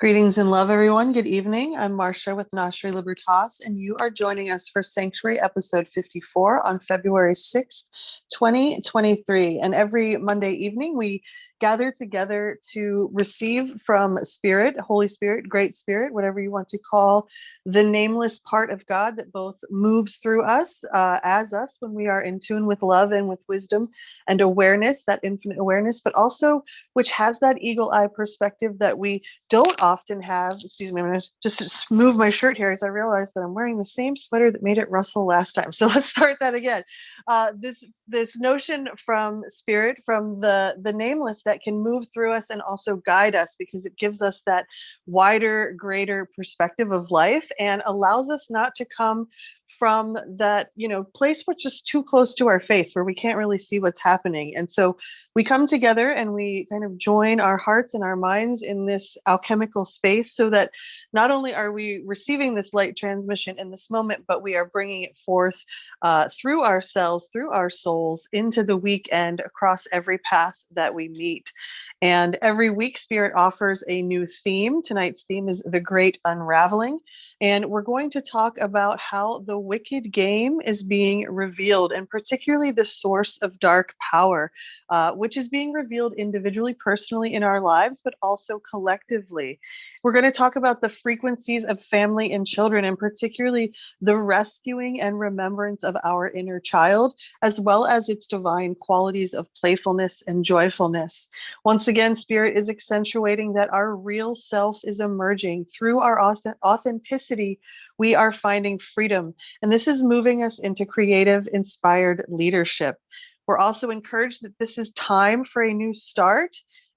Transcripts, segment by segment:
Greetings and love, everyone. Good evening. I'm Marcia with Gnoshery Libertas, and you are joining us for Sanctuary episode 54 on February 6th, 2023. And every Monday evening, we gather together to receive from Spirit, Holy Spirit, Great Spirit, whatever you want to call the nameless part of God that both moves through us as us when we are in tune with love and with wisdom and awareness, that infinite awareness, but also which has that eagle eye perspective that we don't often have. Excuse me, I'm going to just move my shirt here as I realize that I'm wearing the same sweater that made it rustle last time. So let's start that again. This notion from Spirit, from the nameless, that can move through us and also guide us, because it gives us that wider, greater perspective of life and allows us not to come from that, place which is too close to our face where we can't really see what's happening. And so we come together and we kind of join our hearts and our minds in this alchemical space so that not only are we receiving this light transmission in this moment, but we are bringing it forth through ourselves, through our souls, into the weekend, across every path that we meet. And every week, Spirit offers a new theme. Tonight's theme is the Great Unraveling. And we're going to talk about how the wicked game is being revealed, and particularly the source of dark power, which is being revealed individually, personally in our lives, but also collectively. We're going to talk about the frequencies of family and children, and particularly the rescuing and remembrance of our inner child, as well as its divine qualities of playfulness and joyfulness. Once again, Spirit is accentuating that our real self is emerging. Through our authenticity, we are finding freedom. And this is moving us into creative, inspired leadership. We're also encouraged that this is time for a new start.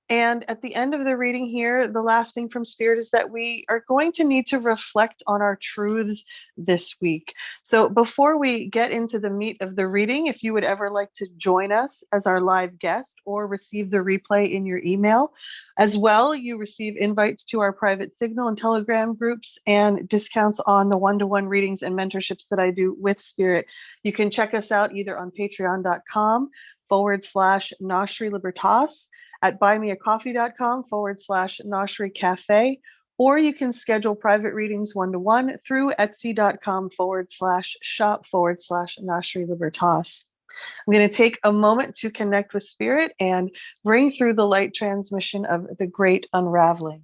And at the end of the reading here, the last thing from Spirit is that we are going to need to reflect on our truths this week. So before we get into the meat of the reading, if you would ever like to join us as our live guest or receive the replay in your email, as well, you receive invites to our private Signal and Telegram groups and discounts on the one-to-one readings and mentorships that I do with Spirit. You can check us out either on patreon.com/Gnoshery Libertas, at buymeacoffee.com/Gnoshery Cafe, or you can schedule private readings one-to-one through etsy.com/shop/Gnoshery Libertas. I'm going to take a moment to connect with Spirit and bring through the light transmission of the Great Unraveling.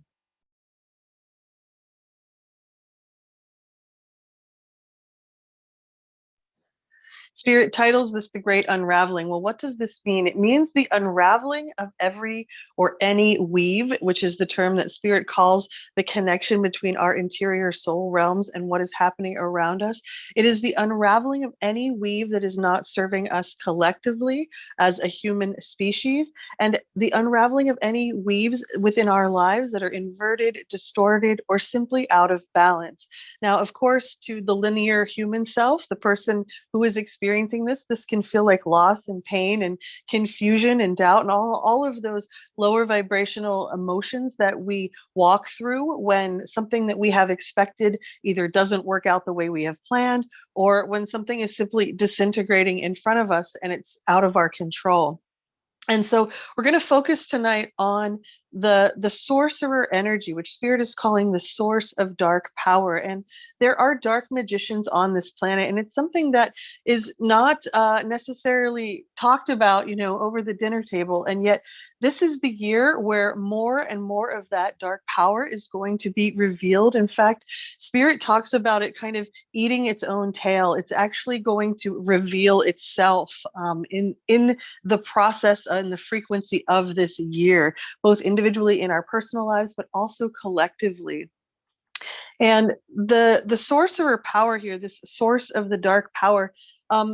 Spirit titles this the Great Unraveling. Well, what does this mean? It means the unraveling of every or any weave, which is the term that Spirit calls the connection between our interior soul realms and what is happening around us. It is the unraveling of any weave that is not serving us collectively as a human species, and the unraveling of any weaves within our lives that are inverted, distorted, or simply out of balance. Now, of course, to the linear human self, the person who is experiencing this can feel like loss and pain and confusion and doubt and all of those lower vibrational emotions that we walk through when something that we have expected either doesn't work out the way we have planned, or when something is simply disintegrating in front of us and it's out of our control. And so we're going to focus tonight on the sorcerer energy, which Spirit is calling the source of dark power. And there are dark magicians on this planet, and it's something that is not necessarily talked about, over the dinner table. And yet this is the year where more and more of that dark power is going to be revealed. In fact, Spirit talks about it kind of eating its own tail. It's actually going to reveal itself in the process and the frequency of this year, both individually in our personal lives, but also collectively. And the sorcerer power here, this source of the dark power,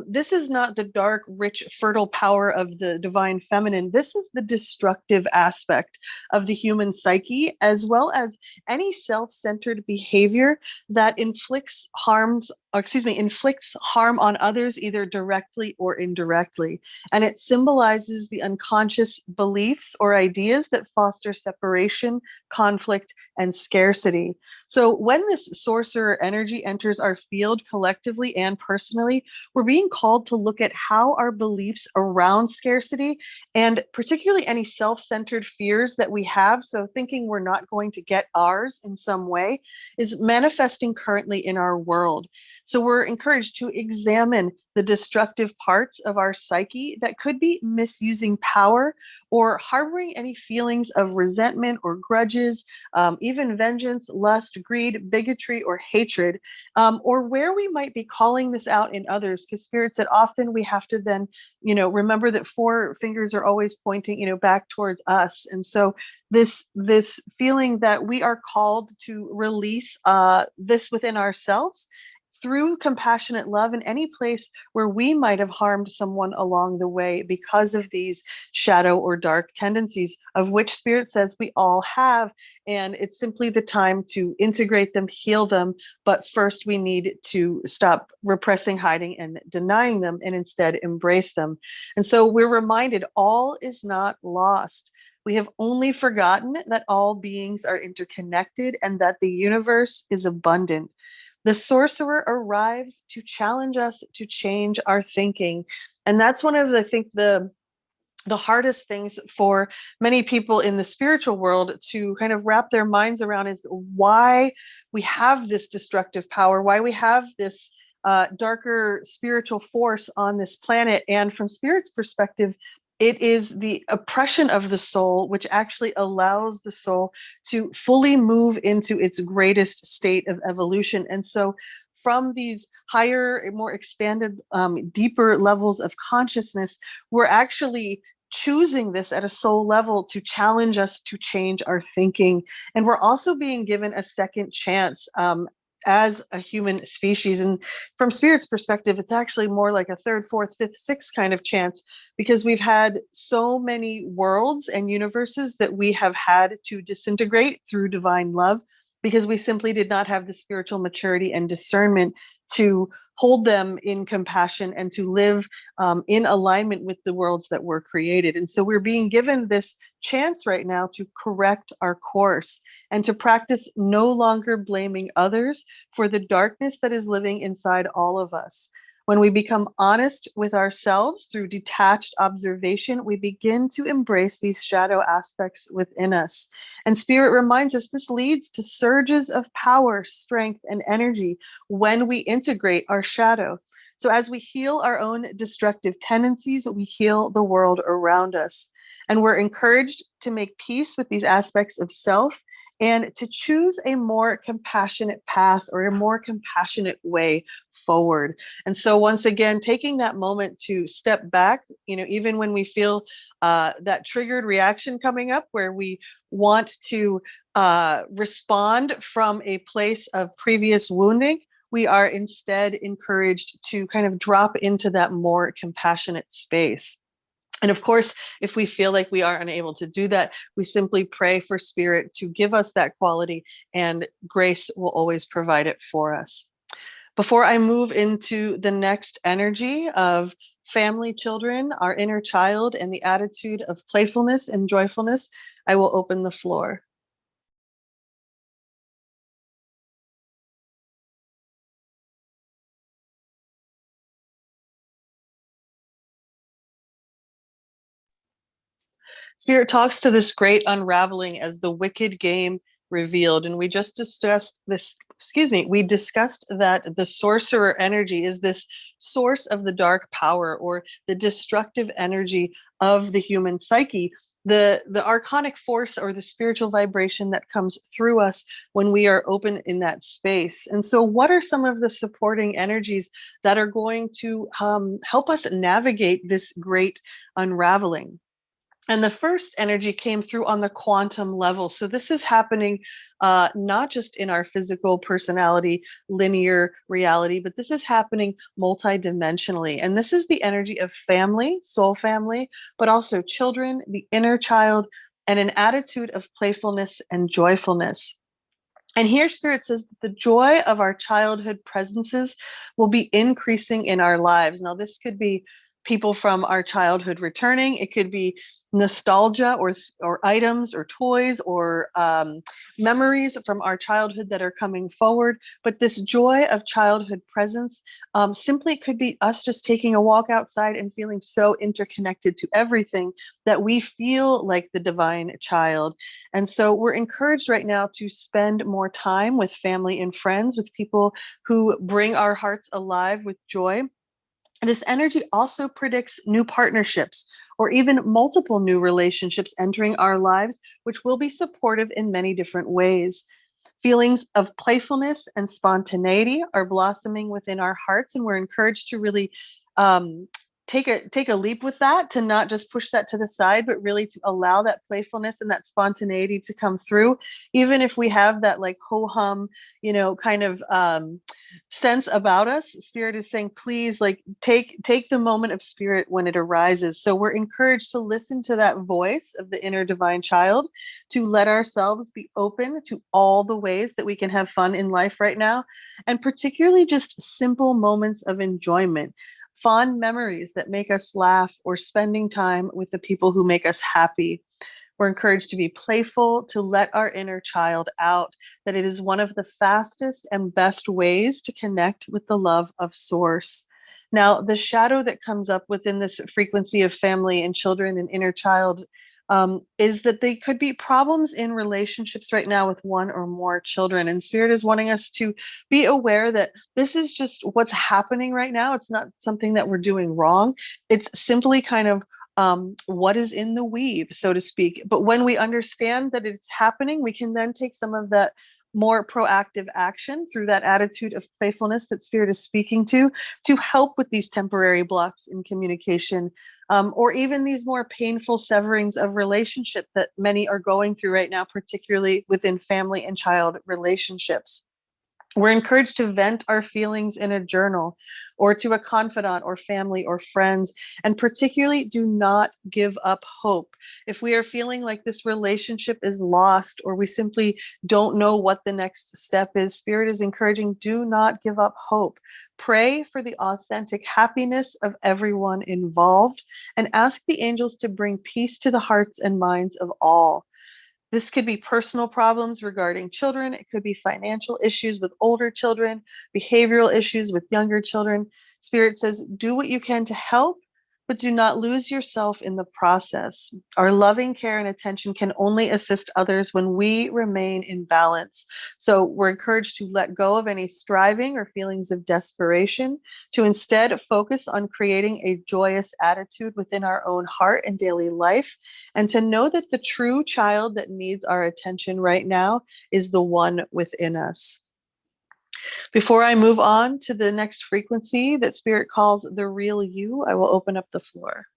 this is not the dark, rich, fertile power of the divine feminine. This is the destructive aspect of the human psyche, as well as any self-centered behavior that inflicts harm on others, either directly or indirectly. And it symbolizes the unconscious beliefs or ideas that foster separation, conflict, and scarcity. So when this sorcerer energy enters our field collectively and personally, we're being called to look at how our beliefs around scarcity and particularly any self-centered fears that we have, so thinking we're not going to get ours in some way, is manifesting currently in our world. So we're encouraged to examine the destructive parts of our psyche that could be misusing power or harboring any feelings of resentment or grudges, even vengeance, lust, greed, bigotry, or hatred, or where we might be calling this out in others. Because Spirit said often we have to then, remember that four fingers are always pointing, back towards us. And so this feeling that we are called to release this within ourselves through compassionate love in any place where we might have harmed someone along the way because of these shadow or dark tendencies, of which Spirit says we all have. And it's simply the time to integrate them, heal them. But first, we need to stop repressing, hiding, and denying them, and instead embrace them. And so we're reminded all is not lost. We have only forgotten that all beings are interconnected and that the universe is abundant. The sorcerer arrives to challenge us to change our thinking. And that's one of the, I think, the hardest things for many people in the spiritual world to kind of wrap their minds around is why we have this destructive power, why we have this darker spiritual force on this planet. And from Spirit's perspective, it is the oppression of the soul, which actually allows the soul to fully move into its greatest state of evolution. And so from these higher, more expanded, deeper levels of consciousness, we're actually choosing this at a soul level to challenge us to change our thinking. And we're also being given a second chance as a human species. And from Spirit's perspective, it's actually more like a third, fourth, fifth, sixth kind of chance, because we've had so many worlds and universes that we have had to disintegrate through divine love, because we simply did not have the spiritual maturity and discernment to hold them in compassion and to live in alignment with the worlds that were created. And so we're being given this chance right now to correct our course and to practice no longer blaming others for the darkness that is living inside all of us. When we become honest with ourselves through detached observation, we begin to embrace these shadow aspects within us. And Spirit reminds us this leads to surges of power, strength, and energy when we integrate our shadow. So as we heal our own destructive tendencies, we heal the world around us. And we're encouraged to make peace with these aspects of self and to choose a more compassionate path or a more compassionate way forward. And so once again, taking that moment to step back, even when we feel that triggered reaction coming up where we want to respond from a place of previous wounding, we are instead encouraged to kind of drop into that more compassionate space. And of course, if we feel like we are unable to do that, we simply pray for Spirit to give us that quality, and grace will always provide it for us. Before I move into the next energy of family, children, our inner child, and the attitude of playfulness and joyfulness, I will open the floor. Spirit talks to this great unraveling as the wicked game revealed. And we just discussed this, we discussed that the sorcerer energy is this source of the dark power or the destructive energy of the human psyche. The archonic force or the spiritual vibration that comes through us when we are open in that space. And so what are some of the supporting energies that are going to help us navigate this great unraveling? And the first energy came through on the quantum level. So this is happening not just in our physical personality, linear reality, but this is happening multidimensionally. And this is the energy of family, soul family, but also children, the inner child, and an attitude of playfulness and joyfulness. And here Spirit says that the joy of our childhood presences will be increasing in our lives. Now, this could be people from our childhood returning. It could be nostalgia or items or toys or memories from our childhood that are coming forward. But this joy of childhood presence simply could be us just taking a walk outside and feeling so interconnected to everything that we feel like the divine child. And so we're encouraged right now to spend more time with family and friends, with people who bring our hearts alive with joy. This energy also predicts new partnerships or even multiple new relationships entering our lives, which will be supportive in many different ways. Feelings of playfulness and spontaneity are blossoming within our hearts, and we're encouraged to really um, take a leap with that, to not just push that to the side, but really to allow that playfulness and that spontaneity to come through, even if we have that like ho hum, kind of sense about us. Spirit is saying, please, like take the moment of spirit when it arises. So we're encouraged to listen to that voice of the inner divine child, to let ourselves be open to all the ways that we can have fun in life right now, and particularly just simple moments of enjoyment, fond memories that make us laugh, or spending time with the people who make us happy. We're encouraged to be playful, to let our inner child out, that it is one of the fastest and best ways to connect with the love of Source. Now, the shadow that comes up within this frequency of family and children and inner child is that they could be problems in relationships right now with one or more children. And Spirit is wanting us to be aware that this is just what's happening right now. It's not something that we're doing wrong. It's simply kind of what is in the weave, so to speak. But when we understand that it's happening, we can then take some of that more proactive action through that attitude of playfulness that Spirit is speaking to help with these temporary blocks in communication, or even these more painful severings of relationship that many are going through right now, particularly within family and child relationships. We're encouraged to vent our feelings in a journal or to a confidant or family or friends, and particularly do not give up hope. If we are feeling like this relationship is lost, or we simply don't know what the next step is, Spirit is encouraging, do not give up hope. Pray for the authentic happiness of everyone involved, and ask the angels to bring peace to the hearts and minds of all. This could be personal problems regarding children. It could be financial issues with older children, behavioral issues with younger children. Spirit says, do what you can to help, but do not lose yourself in the process. Our loving care and attention can only assist others when we remain in balance. So we're encouraged to let go of any striving or feelings of desperation, to instead focus on creating a joyous attitude within our own heart and daily life, and to know that the true child that needs our attention right now is the one within us. Before I move on to the next frequency that Spirit calls the real you, I will open up the floor.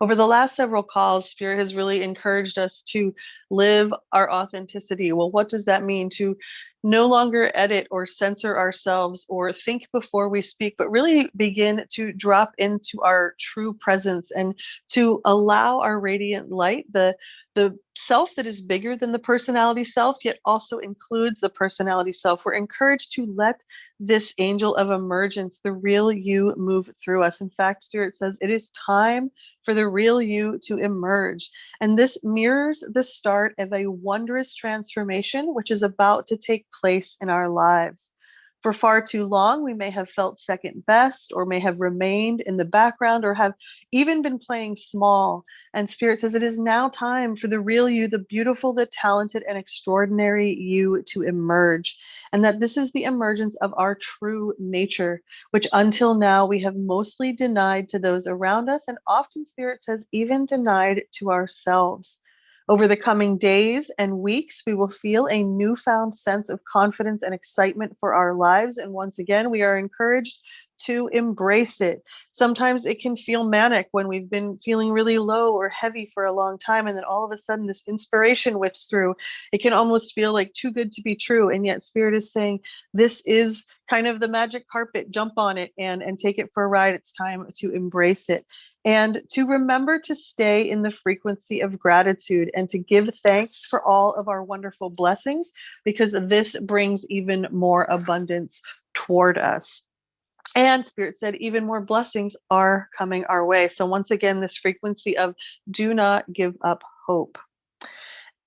Over the last several calls, Spirit has really encouraged us to live our authenticity. Well, what does that mean? To no longer edit or censor ourselves or think before we speak, but really begin to drop into our true presence, and to allow our radiant light, the self that is bigger than the personality self, yet also includes the personality self. We're encouraged to let this angel of emergence, the real you, move through us. In fact, Spirit says it is time for the real you to emerge. And this mirrors the start of a wondrous transformation which is about to take place in our lives. For far too long, we may have felt second best, or may have remained in the background, or have even been playing small. And Spirit says it is now time for the real you, the beautiful, the talented, and extraordinary you to emerge. And that this is the emergence of our true nature, which until now we have mostly denied to those around us, and often, Spirit says, even denied to ourselves. Over the coming days and weeks, we will feel a newfound sense of confidence and excitement for our lives. And once again, we are encouraged to embrace it. Sometimes it can feel manic when we've been feeling really low or heavy for a long time, and then all of a sudden this inspiration whips through. It can almost feel like too good to be true, and yet Spirit is saying this is kind of the magic carpet. Jump on it and take it for a ride. It's time to embrace it. and to remember to stay in the frequency of gratitude and to give thanks for all of our wonderful blessings, because this brings even more abundance toward us. And Spirit said, even more blessings are coming our way. So, once again, this frequency of do not give up hope.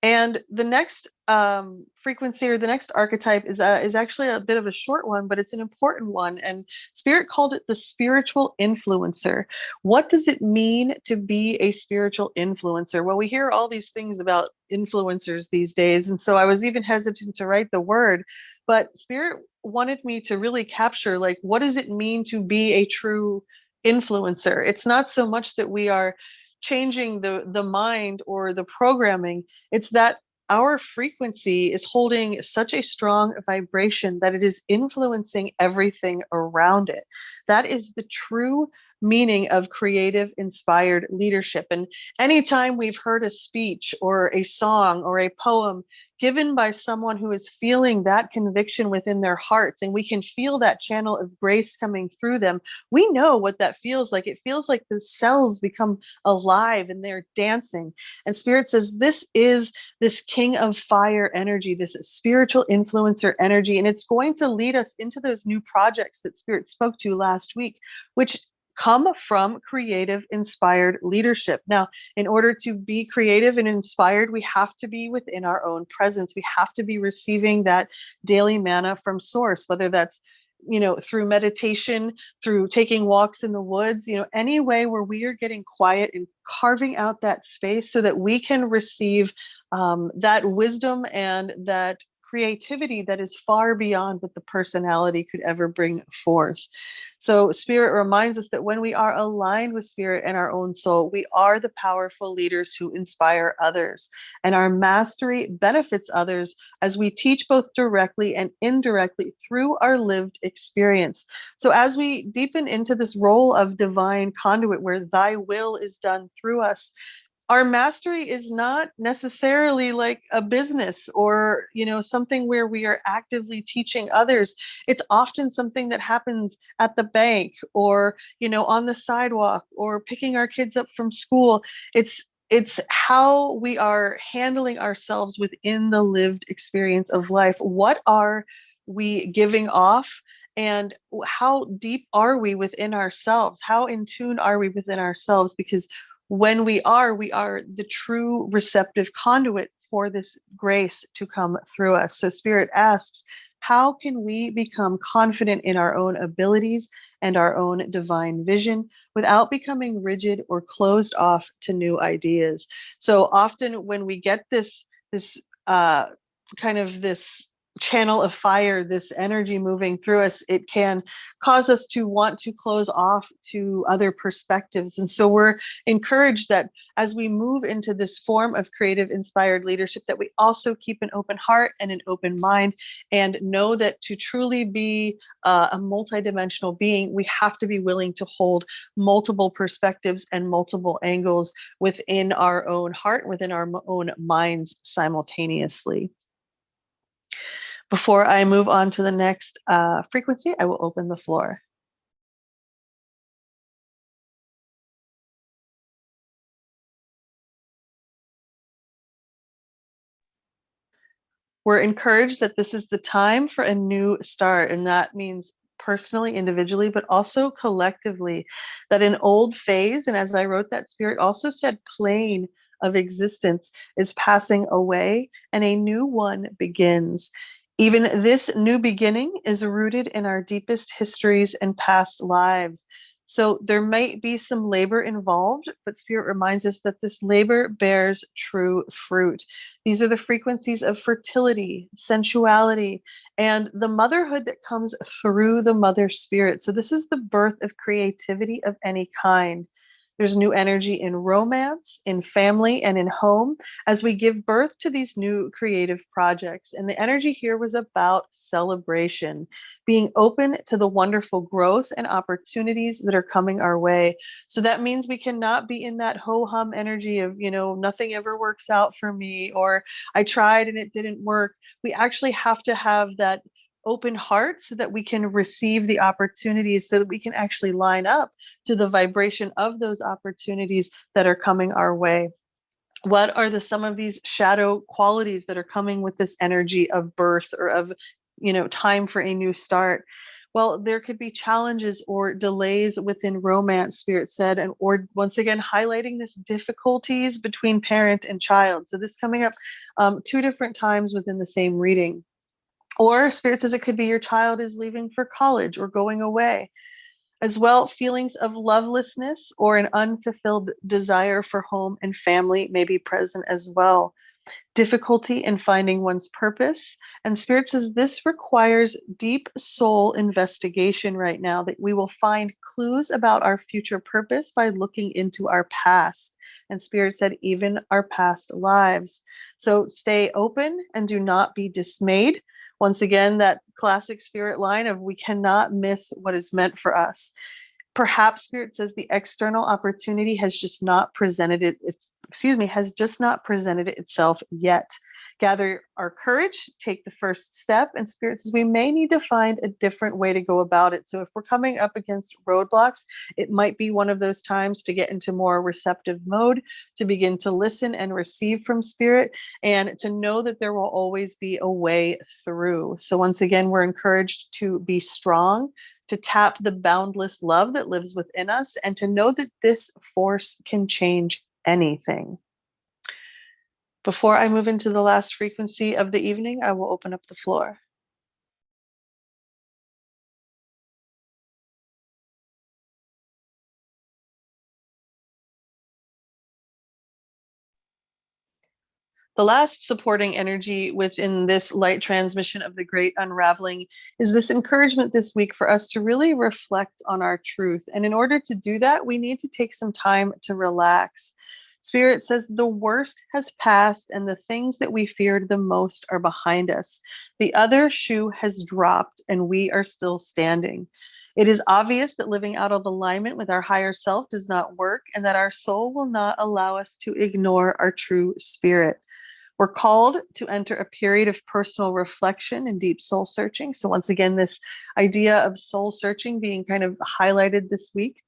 And the next frequency, or the next archetype, is actually a bit of a short one, but it's an important one. And Spirit called it the spiritual influencer. What does it mean to be a spiritual influencer? Well, we hear all these things about influencers these days, and so I was even hesitant to write the word. But Spirit wanted me to really capture, like, what does it mean to be a true influencer? It's not so much that we are changing the mind or the programming, it's that our frequency is holding such a strong vibration that it is influencing everything around it. That is the true meaning of creative inspired leadership. And anytime we've heard a speech or a song or a poem given by someone who is feeling that conviction within their hearts, and we can feel that channel of grace coming through them, we know what that feels like. It feels like the cells become alive and they're dancing. And Spirit says this is this king of fire energy, this spiritual influencer energy. And it's going to lead us into those new projects that Spirit spoke to last week, which come from creative inspired leadership. Now, in order to be creative and inspired, we have to be within our own presence. We have to be receiving that daily manna from source, whether that's through meditation, through taking walks in the woods, any way where we are getting quiet and carving out that space so that we can receive that wisdom and that creativity that is far beyond what the personality could ever bring forth. So Spirit reminds us that when we are aligned with Spirit and our own soul, we are the powerful leaders who inspire others. And our mastery benefits others as we teach both directly and indirectly through our lived experience. So as we deepen into this role of divine conduit where thy will is done through us, our mastery is not necessarily like a business or something where we are actively teaching others. It's often something that happens at the bank, or on the sidewalk, or picking our kids up from school. It's how we are handling ourselves within the lived experience of life. What are we giving off, and how deep are we within ourselves? How in tune are we within ourselves? Because when we are the true receptive conduit for this grace to come through us. So Spirit asks, how can we become confident in our own abilities and our own divine vision without becoming rigid or closed off to new ideas? So often when we get this kind of this channel of fire, this energy moving through us, it can cause us to want to close off to other perspectives. And so we're encouraged that as we move into this form of creative inspired leadership, that we also keep an open heart and an open mind, and know that to truly be a multidimensional being, we have to be willing to hold multiple perspectives and multiple angles within our own heart, within our own minds simultaneously. Before I move on to the next frequency, I will open the floor. We're encouraged that this is the time for a new start, and that means personally, individually, but also collectively. That an old phase, and as I wrote that, Spirit also said plane of existence is passing away and a new one begins. Even this new beginning is rooted in our deepest histories and past lives. So there might be some labor involved, but Spirit reminds us that this labor bears true fruit. These are the frequencies of fertility, sensuality, and the motherhood that comes through the mother spirit. So this is the birth of creativity of any kind. There's new energy in romance, in family, and in home as we give birth to these new creative projects. And the energy here was about celebration, being open to the wonderful growth and opportunities that are coming our way. So that means we cannot be in that ho hum energy of, nothing ever works out for me, or I tried and it didn't work. We actually have to have that open heart so that we can receive the opportunities, so that we can actually line up to the vibration of those opportunities that are coming our way. What are some of these shadow qualities that are coming with this energy of birth or of, time for a new start? Well, there could be challenges or delays within romance, Spirit said, and or once again highlighting this difficulties between parent and child. So this coming up two different times within the same reading. Or Spirit says it could be your child is leaving for college or going away. As well, feelings of lovelessness or an unfulfilled desire for home and family may be present as well. Difficulty in finding one's purpose. And Spirit says this requires deep soul investigation right now, that we will find clues about our future purpose by looking into our past. And Spirit said, even our past lives. So stay open and do not be dismayed. Once again, that classic Spirit line of we cannot miss what is meant for us. Perhaps Spirit says the external opportunity has just not presented has just not presented itself yet. Gather our courage, take the first step, and Spirit says we may need to find a different way to go about it. So if we're coming up against roadblocks, it might be one of those times to get into more receptive mode, to begin to listen and receive from Spirit, and to know that there will always be a way through. So once again, we're encouraged to be strong, to tap the boundless love that lives within us, and to know that this force can change anything. Before I move into the last frequency of the evening, I will open up the floor. The last supporting energy within this light transmission of the great unraveling is this encouragement this week for us to really reflect on our truth. And in order to do that, we need to take some time to relax. Spirit says the worst has passed and the things that we feared the most are behind us. The other shoe has dropped and we are still standing. It is obvious that living out of alignment with our higher self does not work, and that our soul will not allow us to ignore our true spirit. We're called to enter a period of personal reflection and deep soul searching. So, once again, this idea of soul searching being kind of highlighted this week.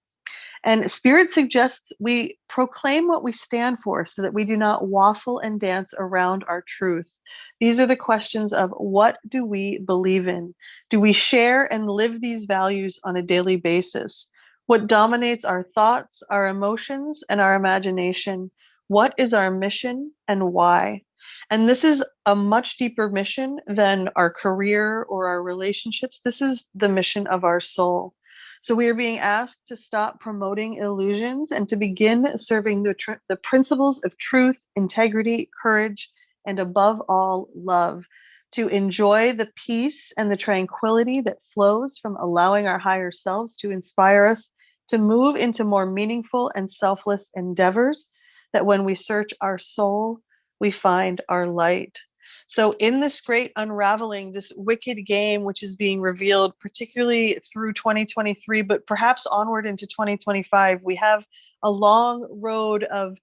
And Spirit suggests we proclaim what we stand for so that we do not waffle and dance around our truth. These are the questions of what do we believe in? Do we share and live these values on a daily basis? What dominates our thoughts, our emotions, and our imagination? What is our mission and why? And this is a much deeper mission than our career or our relationships. This is the mission of our soul. So we are being asked to stop promoting illusions and to begin serving the principles of truth, integrity, courage, and above all, love. To enjoy the peace and the tranquility that flows from allowing our higher selves to inspire us to move into more meaningful and selfless endeavors, that when we search our soul, we find our light. So, in this great unraveling, this wicked game, which is being revealed, particularly through 2023, but perhaps onward into 2025, we have a long road of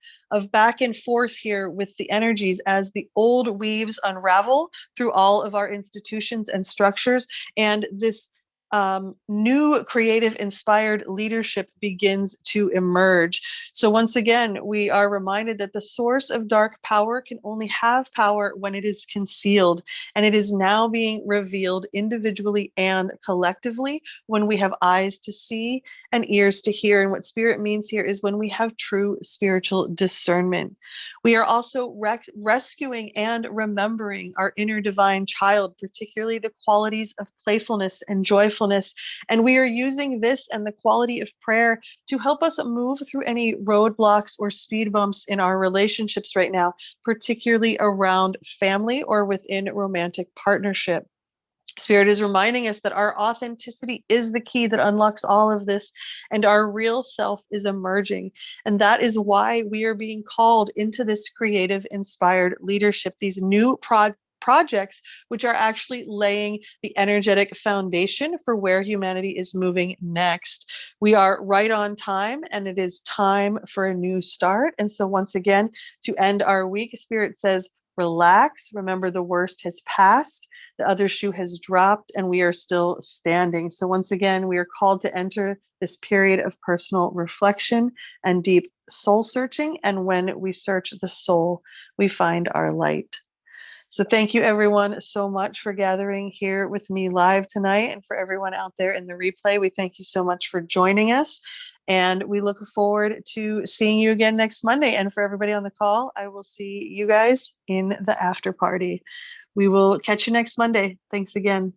back and forth here with the energies as the old weaves unravel through all of our institutions and structures. And this new creative inspired leadership begins to emerge. So once again, we are reminded that the source of dark power can only have power when it is concealed. And it is now being revealed individually and collectively when we have eyes to see and ears to hear. And what Spirit means here is when we have true spiritual discernment. We are also rescuing and remembering our inner divine child, particularly the qualities of playfulness and joyfulness. And we are using this and the quality of prayer to help us move through any roadblocks or speed bumps in our relationships right now, particularly around family or within romantic partnership. Spirit is reminding us that our authenticity is the key that unlocks all of this, and our real self is emerging. And that is why we are being called into this creative, inspired leadership, these new projects, which are actually laying the energetic foundation for where humanity is moving next. We are right on time, and it is time for a new start. And so, once again, to end our week, Spirit says, relax. Remember, the worst has passed, the other shoe has dropped, and we are still standing. So, once again, we are called to enter this period of personal reflection and deep soul searching. And when we search the soul, we find our light. So thank you everyone so much for gathering here with me live tonight, and for everyone out there in the replay, we thank you so much for joining us, and we look forward to seeing you again next Monday. And for everybody on the call, I will see you guys in the after party. We will catch you next Monday. Thanks again.